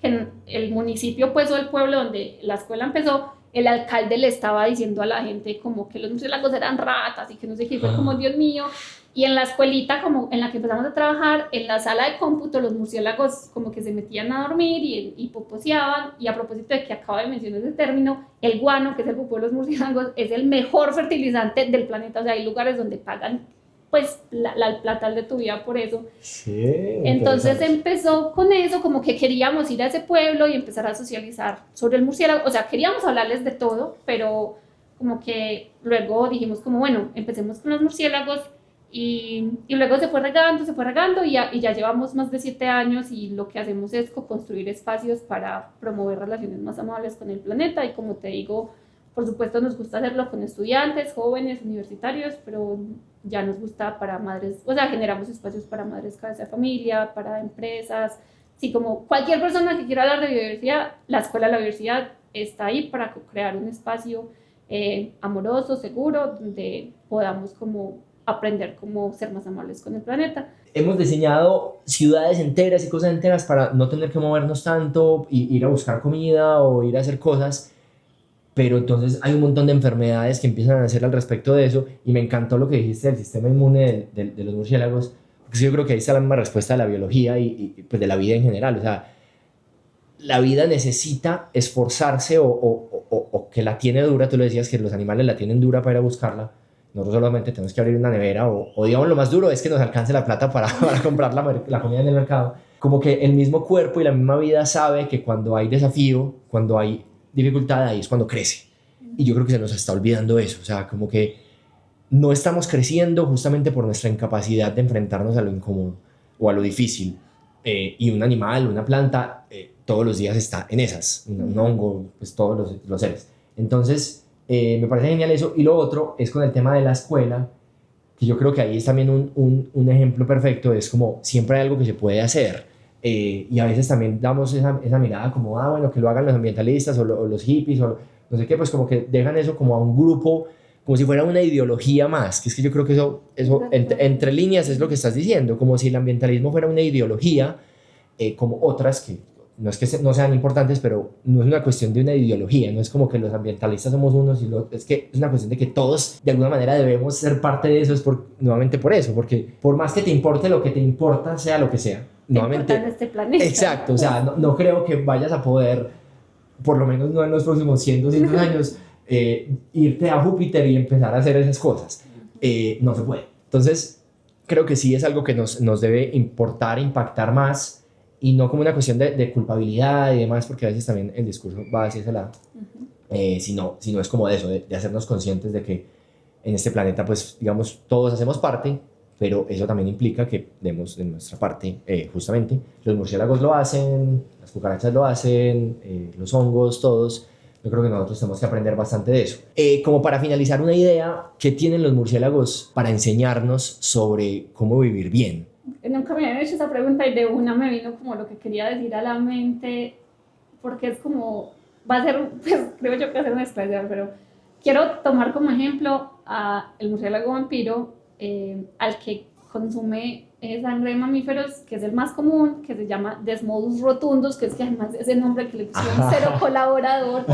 que en el municipio, pues, o el pueblo donde la escuela empezó, el alcalde le estaba diciendo a la gente como que los murciélagos eran ratas y que no sé qué, fue como, Dios mío. Y en la escuelita, como en la que empezamos a trabajar, en la sala de cómputo, los murciélagos como que se metían a dormir y poposeaban. Y a propósito de que acabo de mencionar ese término, el guano, que es el popó de los murciélagos, es el mejor fertilizante del planeta. O sea, hay lugares donde pagan pues la plata de tu vida por eso.
Sí,
entonces empezó con eso, como que queríamos ir a ese pueblo y empezar a socializar sobre el murciélago. O sea, queríamos hablarles de todo, pero como que luego dijimos como, bueno, empecemos con los murciélagos. Y luego se fue regando y ya llevamos más de 7 años, y lo que hacemos es construir espacios para promover relaciones más amables con el planeta. Y como te digo, por supuesto nos gusta hacerlo con estudiantes, jóvenes, universitarios, pero ya nos gusta para madres, o sea, generamos espacios para madres cabeza de familia, para empresas, sí, como cualquier persona que quiera hablar de biodiversidad, la Escuela de la Biodiversidad está ahí para crear un espacio amoroso, seguro, donde podamos como aprender cómo ser más amables con el planeta.
Hemos diseñado ciudades enteras y cosas enteras para no tener que movernos tanto, y ir a buscar comida o ir a hacer cosas, pero entonces hay un montón de enfermedades que empiezan a nacer al respecto de eso, y me encantó lo que dijiste del sistema inmune de los murciélagos, porque yo creo que ahí está la misma respuesta de la biología y pues de la vida en general. O sea, la vida necesita esforzarse o que la tiene dura. Tú lo decías, que los animales la tienen dura para ir a buscarla. Nosotros solamente tenemos que abrir una nevera, o digamos lo más duro es que nos alcance la plata para comprar la comida en el mercado. Como que el mismo cuerpo y la misma vida sabe que cuando hay desafío, cuando hay dificultad, ahí es cuando crece. Y yo creo que se nos está olvidando eso. O sea, como que no estamos creciendo justamente por nuestra incapacidad de enfrentarnos a lo incómodo o a lo difícil. Y un animal, una planta, todos los días está en esas. Un hongo, pues todos los seres. Entonces, me parece genial eso. Y lo otro es con el tema de la escuela, que yo creo que ahí es también un ejemplo perfecto. Es como siempre hay algo que se puede hacer, y a veces también damos esa mirada como, bueno, que lo hagan los ambientalistas o los hippies o no sé qué, pues como que dejan eso como a un grupo, como si fuera una ideología más, que es que yo creo que eso entre líneas es lo que estás diciendo, como si el ambientalismo fuera una ideología, como otras que no es que no sean importantes, pero no es una cuestión de una ideología, no es como que los ambientalistas somos unos es que es una cuestión de que todos de alguna manera debemos ser parte de eso. Es nuevamente por eso, porque por más que te importe lo que te importa, sea lo que sea, nuevamente
en este planeta.
Exacto, o sea, no creo que vayas a poder, por lo menos no en los próximos 100, 200 años, irte a Júpiter y empezar a hacer esas cosas. No se puede. Entonces creo que sí es algo que nos debe importar, impactar más, y no como una cuestión de culpabilidad y demás, porque a veces también el discurso va hacia ese lado, sino es como de eso, de hacernos conscientes de que en este planeta, pues digamos, todos hacemos parte, pero eso también implica que demos de nuestra parte. Justamente los murciélagos lo hacen, las cucarachas lo hacen, los hongos, todos. Yo creo que nosotros tenemos que aprender bastante de eso. Como para finalizar, una idea, ¿qué tienen los murciélagos para enseñarnos sobre cómo vivir bien?
Nunca me habían hecho esa pregunta, y de una me vino como lo que quería decir a la mente, porque es como, va a ser, pues creo yo que va a ser una especial, pero quiero tomar como ejemplo a el murciélago vampiro, al que consume sangre de mamíferos, que es el más común, que se llama Desmodus rotundus, que es que además ese nombre que le pusieron cero colaborador.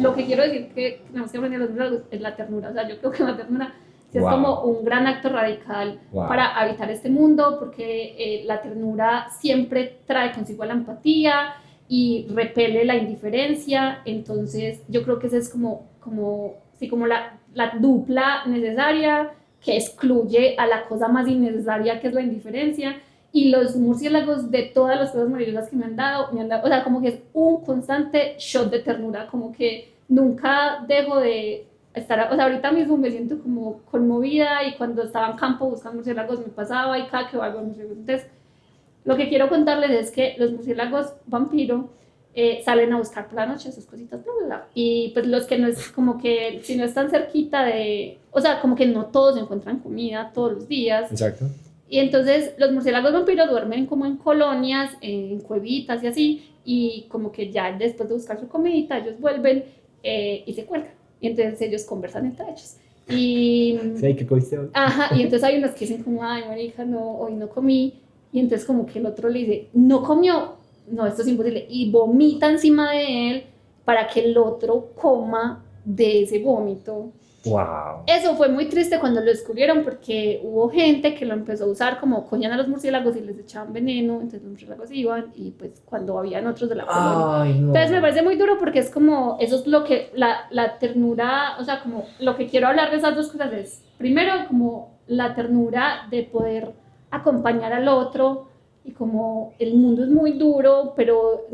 Lo que quiero decir que tenemos que aprender los murciélagos es la ternura. O sea, yo creo que la ternura es como un gran acto radical para habitar este mundo, porque la ternura siempre trae consigo la empatía, y repele la indiferencia. Entonces yo creo que esa es como la dupla necesaria que excluye a la cosa más innecesaria que es la indiferencia. Y los murciélagos, de todas las cosas maravillosas que me han dado, o sea, como que es un constante shot de ternura, como que nunca dejo de estar, o sea, ahorita mismo me siento como conmovida, y cuando estaba en campo buscando murciélagos me pasaba, y cada que vuelvo a murciélagos. Entonces, lo que quiero contarles es que los murciélagos vampiro salen a buscar por la noche sus cositas, bla, bla, bla. Y pues los que no es como que, si no están cerquita de, o sea, como que no todos encuentran comida todos los días.
Exacto.
Y entonces los murciélagos vampiros duermen como en colonias, en cuevitas y así, y como que ya después de buscar su comidita ellos vuelven y se cuelgan. Y entonces ellos conversan entre ellos. Y,
Sí, ¿qué comiste hoy?
ajá, y entonces hay unos que dicen como, ay, marica, no, hoy no comí. Y entonces como que el otro le dice, no comió, no, esto es imposible. Y vomita encima de él para que el otro coma de ese vómito.
Wow.
Eso fue muy triste cuando lo descubrieron, porque hubo gente que lo empezó a usar como coñan a los murciélagos y les echaban veneno, entonces los murciélagos iban, y pues cuando habían otros de la colonia.
Ay, no.
Entonces me parece muy duro, porque es como, eso es lo que, la ternura, o sea, como lo que quiero hablar de esas dos cosas es, primero, como la ternura de poder acompañar al otro, y como el mundo es muy duro, pero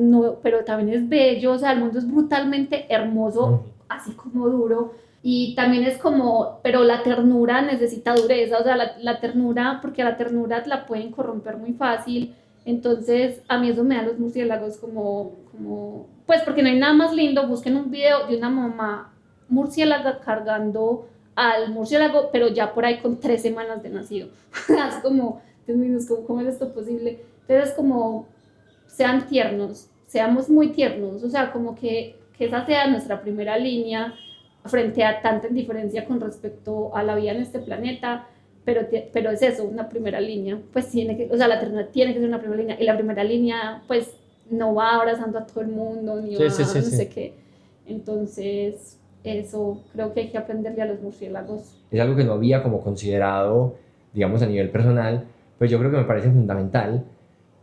también es bello, o sea, el mundo es brutalmente hermoso, así como duro. Y también es como, pero la ternura necesita dureza, o sea, la ternura, porque la ternura la pueden corromper muy fácil. Entonces a mí eso me da los murciélagos pues porque no hay nada más lindo. Busquen un video de una mamá murciélaga cargando al murciélago, pero ya por ahí con 3 semanas de nacido. Es como, Dios mío, ¿cómo es esto posible? Entonces es como, sean tiernos, seamos muy tiernos, o sea, como que esa sea nuestra primera línea frente a tanta indiferencia con respecto a la vida en este planeta. Pero es eso, una primera línea, pues o sea, la ternura tiene que ser una primera línea, y la primera línea pues no va abrazando a todo el mundo, ni va no sé qué. Entonces eso creo que hay que aprenderle a los murciélagos.
Es algo que no había como considerado, digamos, a nivel personal, pues yo creo que me parece fundamental,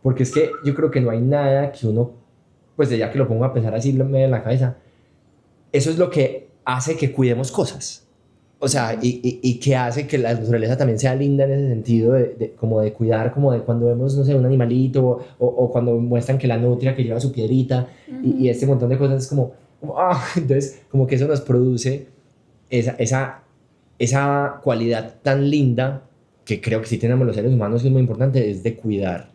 porque es que yo creo que no hay nada que uno, pues ya que lo pongo a pensar así en la cabeza, eso es lo que hace que cuidemos cosas. O sea, y que hace que la naturaleza también sea linda en ese sentido como de cuidar, como de cuando vemos, no sé, un animalito, o cuando muestran que la nutria que lleva su piedrita, y este montón de cosas, es como entonces como que eso nos produce esa cualidad tan linda que creo que sí tenemos los seres humanos, que es muy importante, es de cuidar.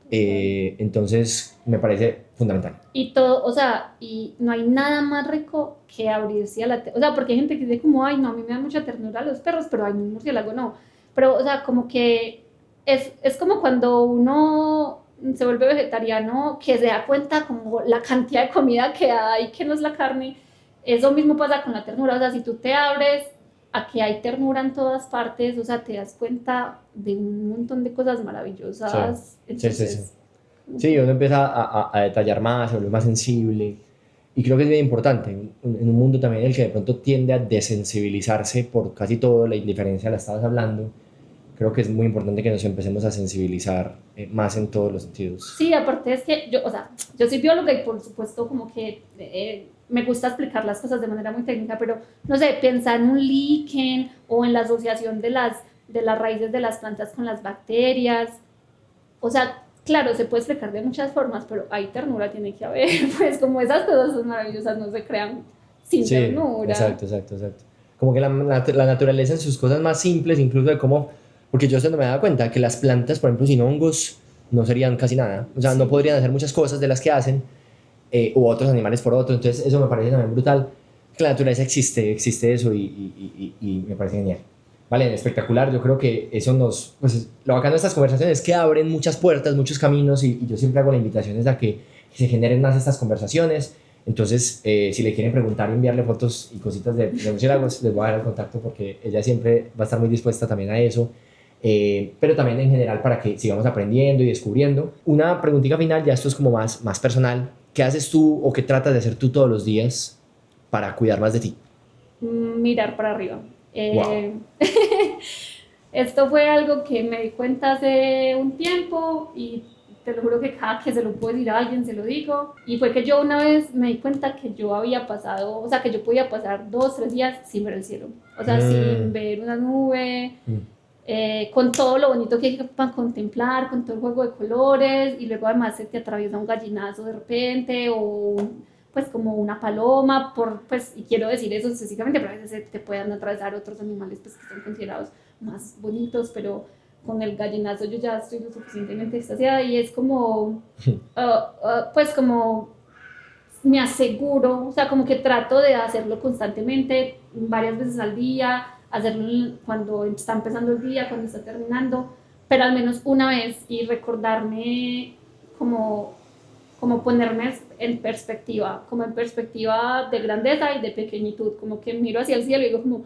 Entonces me parece fundamental.
Y todo, o sea, y no hay nada más rico que abrirse a la o sea, porque hay gente que dice como, ay, no, a mí me da mucha ternura a los perros, pero hay un murciélago, no. Pero, o sea, como que es como cuando uno se vuelve vegetariano, que se da cuenta como la cantidad de comida que hay, que no es la carne. Eso mismo pasa con la ternura, o sea, si tú te abres a que hay ternura en todas partes, o sea, te das cuenta de un montón de cosas maravillosas.
Sí.
Entonces,
Sí, uno empieza a detallar más, se vuelve más sensible. Y creo que es bien importante en un mundo también en el que de pronto tiende a desensibilizarse por casi todo, la indiferencia la estabas hablando. Creo que es muy importante que nos empecemos a sensibilizar más en todos los sentidos.
Sí, aparte es que yo, o sea, yo soy bióloga, y por supuesto como que me gusta explicar las cosas de manera muy técnica, pero no sé, pensar en un líquen o en la asociación de las raíces de las plantas con las bacterias. O sea, claro, se puede explicar de muchas formas, pero hay ternura, tiene que haber. Pues como esas cosas son maravillosas, no se crean sin ternura.
Exacto. Como que la naturaleza en sus cosas más simples, incluso de cómo, porque yo no me daba cuenta que las plantas, por ejemplo, sin hongos, no serían casi nada. O sea, no podrían hacer muchas cosas de las que hacen, u otros animales por otro. Entonces, eso me parece también brutal. Que la naturaleza existe eso, y me parece genial. Vale, espectacular. Yo creo que eso pues lo bacano de estas conversaciones es que abren muchas puertas, muchos caminos, y yo siempre hago la invitación a que se generen más estas conversaciones. Entonces, si le quieren preguntar y enviarle fotos y cositas de murciélagos, les voy a dar el contacto, porque ella siempre va a estar muy dispuesta también a eso. Pero también en general para que sigamos aprendiendo y descubriendo. Una preguntita final, ya esto es como más personal. ¿Qué haces tú o qué tratas de hacer tú todos los días para cuidar más de ti?
Mirar para arriba.
Wow.
Esto fue algo que me di cuenta hace un tiempo, y te lo juro que cada que se lo puedo decir a alguien se lo digo. Y fue que yo una vez me di cuenta que yo había pasado, o sea, que yo podía pasar 2, 3 días sin ver el cielo. O sea, sin ver una nube, con todo lo bonito que hay para contemplar, con todo el juego de colores, y luego además se te atraviesa un gallinazo de repente, o pues como una paloma, pues, y quiero decir eso específicamente, pero a veces se te pueden atravesar otros animales pues, que son considerados más bonitos, pero con el gallinazo yo ya estoy lo suficientemente extasiada, y es como, pues como me aseguro, o sea, como que trato de hacerlo constantemente, varias veces al día, hacerlo cuando está empezando el día, cuando está terminando, pero al menos una vez, y recordarme como ponerme en perspectiva, como en perspectiva de grandeza y de pequeñitud, como que miro hacia el cielo y digo como,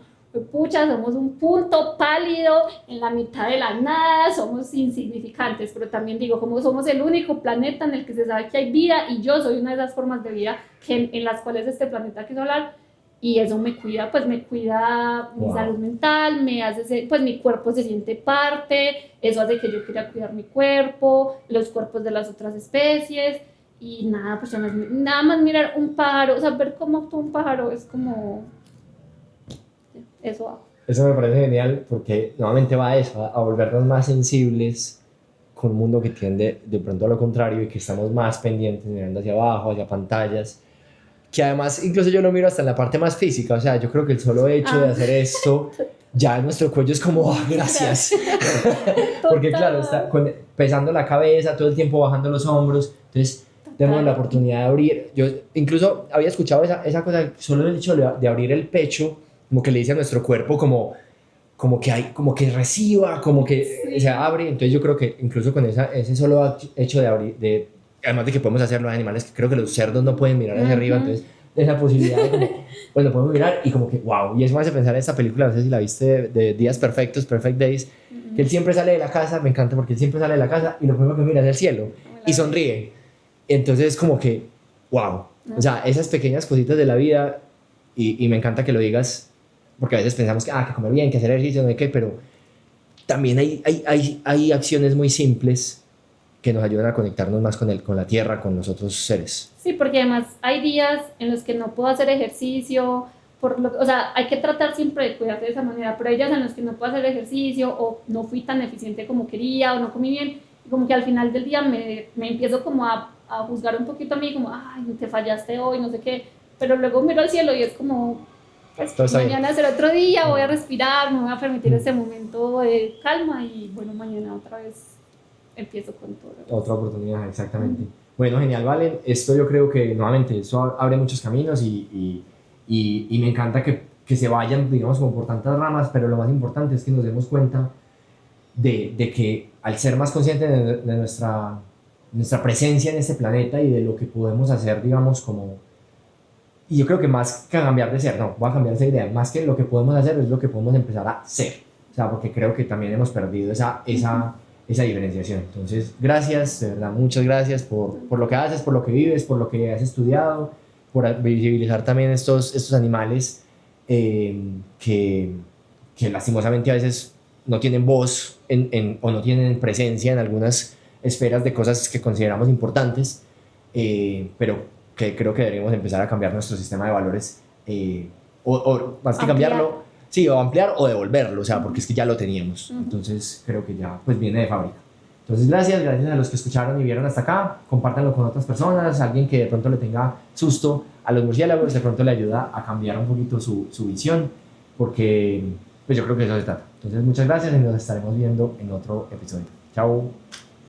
pucha, somos un punto pálido en la mitad de la nada, somos insignificantes, pero también digo, como somos el único planeta en el que se sabe que hay vida, y yo soy una de esas formas de vida en las cuales este planeta quiso hablar, y eso me cuida, pues me cuida mi salud mental, me hace, pues mi cuerpo se siente parte, eso hace que yo quiera cuidar mi cuerpo, los cuerpos de las otras especies, y nada, pues nada más mirar un pájaro, o sea, ver cómo actúa un pájaro es como... Eso hago.
Eso me parece genial porque nuevamente va a eso, a volvernos más sensibles con un mundo que tiende de pronto a lo contrario, y que estamos más pendientes mirando hacia abajo, hacia pantallas, que además incluso yo lo miro hasta en la parte más física, o sea, yo creo que el solo hecho de hacer esto, ya nuestro cuello es como, oh, gracias, porque claro, está pesando la cabeza, todo el tiempo bajando los hombros, entonces tenemos la oportunidad de abrir. Yo incluso había escuchado esa cosa, solo el hecho de abrir el pecho, como que le dice a nuestro cuerpo como que reciba, como que se abre. Entonces yo creo que incluso con ese solo hecho de abrir, además de que podemos hacerlo a animales, que creo que los cerdos no pueden mirar hacia arriba, entonces esa posibilidad de como, pues lo podemos mirar y como que wow. Y eso me hace pensar en esta película, no sé si la viste, de Días Perfectos, Perfect Days, que él siempre sale de la casa, me encanta porque él siempre sale de la casa y lo primero que mira es el cielo y sonríe. Entonces es como que wow. O sea, esas pequeñas cositas de la vida, y me encanta que lo digas, porque a veces pensamos que comer bien, que hacer ejercicio, no sé qué, pero también hay acciones muy simples que nos ayudan a conectarnos más con la tierra, con los otros seres.
Sí, porque además hay días en los que no puedo hacer ejercicio, o sea, hay que tratar siempre de cuidarte de esa manera, pero hay días en los que no puedo hacer ejercicio, o no fui tan eficiente como quería, o no comí bien, y como que al final del día me empiezo como a juzgar un poquito a mí, como, ay, te fallaste hoy, no sé qué, pero luego miro al cielo y es como... Pues mañana será otro día, voy a respirar, me voy a permitir ese momento de calma, y bueno, mañana otra vez empiezo con todo.
Otra oportunidad, exactamente. Bueno, genial, Valen. Esto yo creo que nuevamente eso abre muchos caminos, y me encanta que se vayan, digamos, como por tantas ramas, pero lo más importante es que nos demos cuenta de que al ser más conscientes de nuestra presencia en este planeta y de lo que podemos hacer, digamos, como... Y yo creo que más que cambiar de ser, no, voy a cambiar esa idea, más que lo que podemos hacer es lo que podemos empezar a ser, o sea, porque creo que también hemos perdido esa diferenciación. Entonces, gracias, de verdad, muchas gracias por lo que haces, por lo que vives, por lo que has estudiado, por visibilizar también estos animales que lastimosamente a veces no tienen voz o no tienen presencia en algunas esferas de cosas que consideramos importantes, pero que creo que deberíamos empezar a cambiar nuestro sistema de valores, o más que cambiarlo, sí, o ampliar o devolverlo, o sea, porque es que ya lo teníamos. Entonces creo que ya pues viene de fábrica. Entonces gracias a los que escucharon y vieron hasta acá, compártanlo con otras personas, alguien que de pronto le tenga susto a los murciélagos, de pronto le ayuda a cambiar un poquito su visión, porque pues yo creo que eso se trata. Entonces muchas gracias y nos estaremos viendo en otro episodio. Chao.